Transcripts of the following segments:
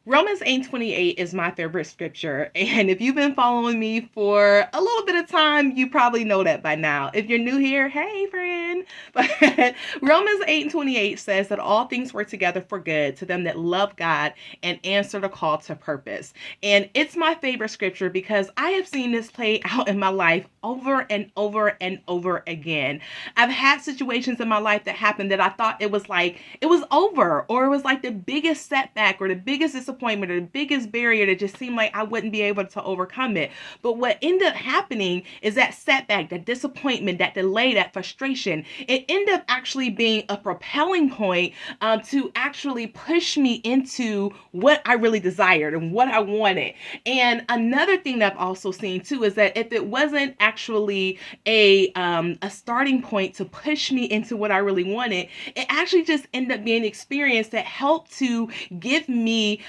Romans 8:28 is my favorite scripture. And if you've been following me for a little bit of time, you probably know that by now. If you're new here, hey friend. But Romans 8:28 says that all things work together for good to them that love God and answer the call to purpose. And it's my favorite scripture because I have seen this play out in my life over and over and over again. I've had situations in my life that happened that I thought it was over, or it was like the biggest setback or the biggest disappointment or the biggest barrier that just seemed like I wouldn't be able to overcome it. But what ended up happening is that setback, that disappointment, that delay, that frustration, it ended up actually being a propelling point to actually push me into what I really desired and what I wanted. And another thing that I've also seen too is that if it wasn't actually a starting point to push me into what I really wanted, it actually just ended up being an experience that helped to give me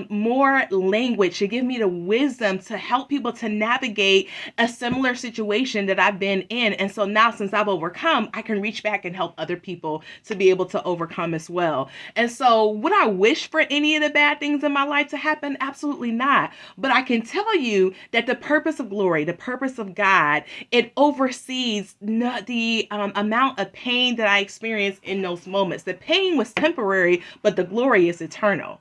more language, to give me the wisdom to help people to navigate a similar situation that I've been in. And so now, since I've overcome, I can reach back and help other people to be able to overcome as well. And so, would I wish for any of the bad things in my life to happen? Absolutely not. But I can tell you that the purpose of glory, the purpose of God, it oversees the amount of pain that I experienced in those moments. The pain was temporary, but the glory is eternal.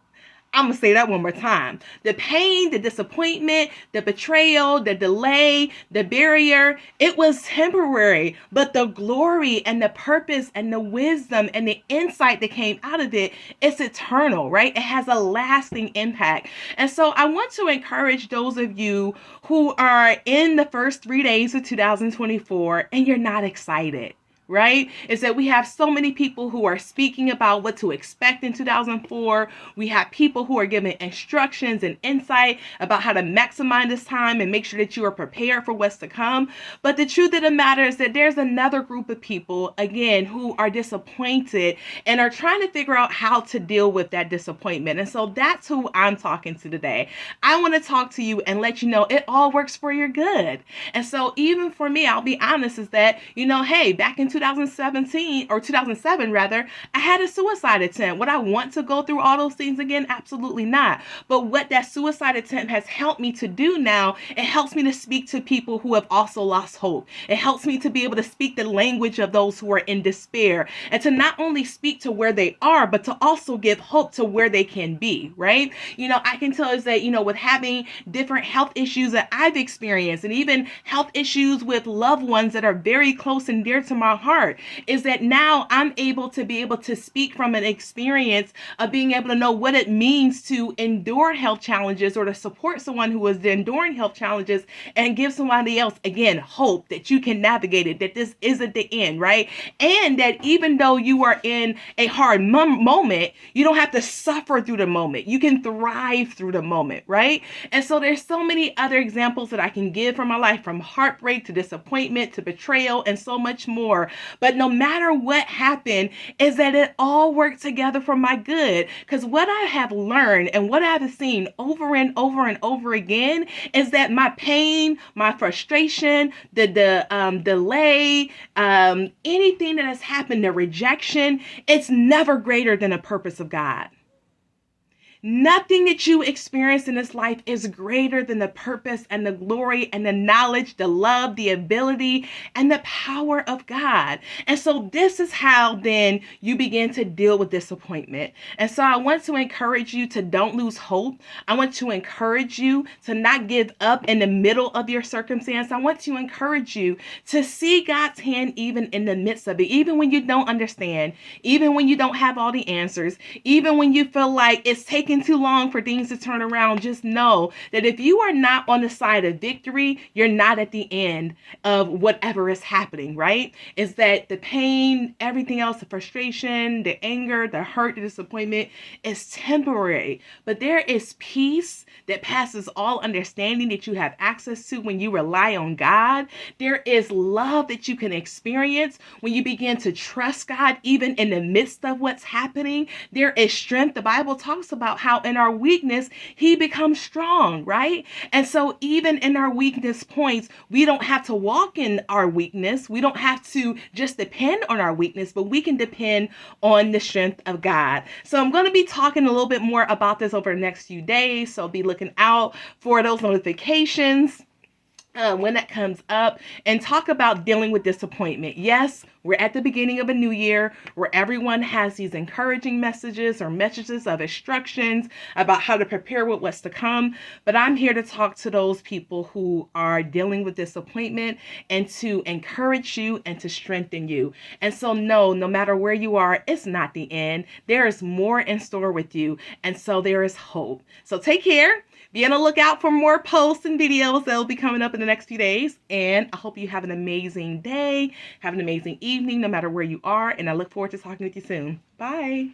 I'm going to say that one more time. The pain, the disappointment, the betrayal, the delay, the barrier, it was temporary, but the glory and the purpose and the wisdom and the insight that came out of it, it's eternal, right? It has a lasting impact. And so I want to encourage those of you who are in the first 3 days of 2024 and you're not excited, right? Is that we have so many people who are speaking about what to expect in 2004. We have people who are giving instructions and insight about how to maximize this time and make sure that you are prepared for what's to come. But the truth of the matter is that there's another group of people, again, who are disappointed and are trying to figure out how to deal with that disappointment. And so that's who I'm talking to today. I want to talk to you and let you know it all works for your good. And so even for me, I'll be honest, is that, hey, back in 2017 or 2007 rather, I had a suicide attempt. Would I want to go through all those things again? Absolutely not. But what that suicide attempt has helped me to do now, it helps me to speak to people who have also lost hope. It helps me to be able to speak the language of those who are in despair and to not only speak to where they are, but to also give hope to where they can be, right? I can tell us that, with having different health issues that I've experienced and even health issues with loved ones that are very close and dear to my heart, is that now I'm able to speak from an experience of being able to know what it means to endure health challenges or to support someone who is enduring health challenges and give somebody else, again, hope that you can navigate it, that this isn't the end, right? And that even though you are in a hard moment, you don't have to suffer through the moment. You can thrive through the moment, right? And so there's so many other examples that I can give from my life, from heartbreak to disappointment to betrayal and so much more. But no matter what happened, is that it all worked together for my good. Because what I have learned and what I have seen over and over and over again is that my pain, my frustration, the delay, anything that has happened, the rejection, it's never greater than the purpose of God. Nothing that you experience in this life is greater than the purpose and the glory and the knowledge, the love, the ability, and the power of God. And so this is how then you begin to deal with disappointment. And so I want to encourage you to don't lose hope. I want to encourage you to not give up in the middle of your circumstance. I want to encourage you to see God's hand even in the midst of it, even when you don't understand, even when you don't have all the answers, even when you feel like it's taking too long for things to turn around. Just know that if you are not on the side of victory, you're not at the end of whatever is happening, right? Is that the pain, everything else, the frustration, the anger, the hurt, the disappointment is temporary. But there is peace that passes all understanding that you have access to when you rely on God. There is love that you can experience when you begin to trust God even in the midst of what's happening. There is strength. The Bible talks about about how in our weakness, he becomes strong, right? And so even in our weakness points, we don't have to walk in our weakness. We don't have to just depend on our weakness, but we can depend on the strength of God. So I'm going to be talking a little bit more about this over the next few days. So be looking out for those notifications when that comes up, and talk about dealing with disappointment. Yes, we're at the beginning of a new year where everyone has these encouraging messages or messages of instructions about how to prepare with what's to come. But I'm here to talk to those people who are dealing with disappointment and to encourage you and to strengthen you. And so, no matter where you are, it's not the end. There is more in store with you. And so there is hope. So take care. Be on the lookout for more posts and videos that will be coming up in the next few days. And I hope you have an amazing day, have an amazing evening, no matter where you are. And I look forward to talking with you soon. Bye.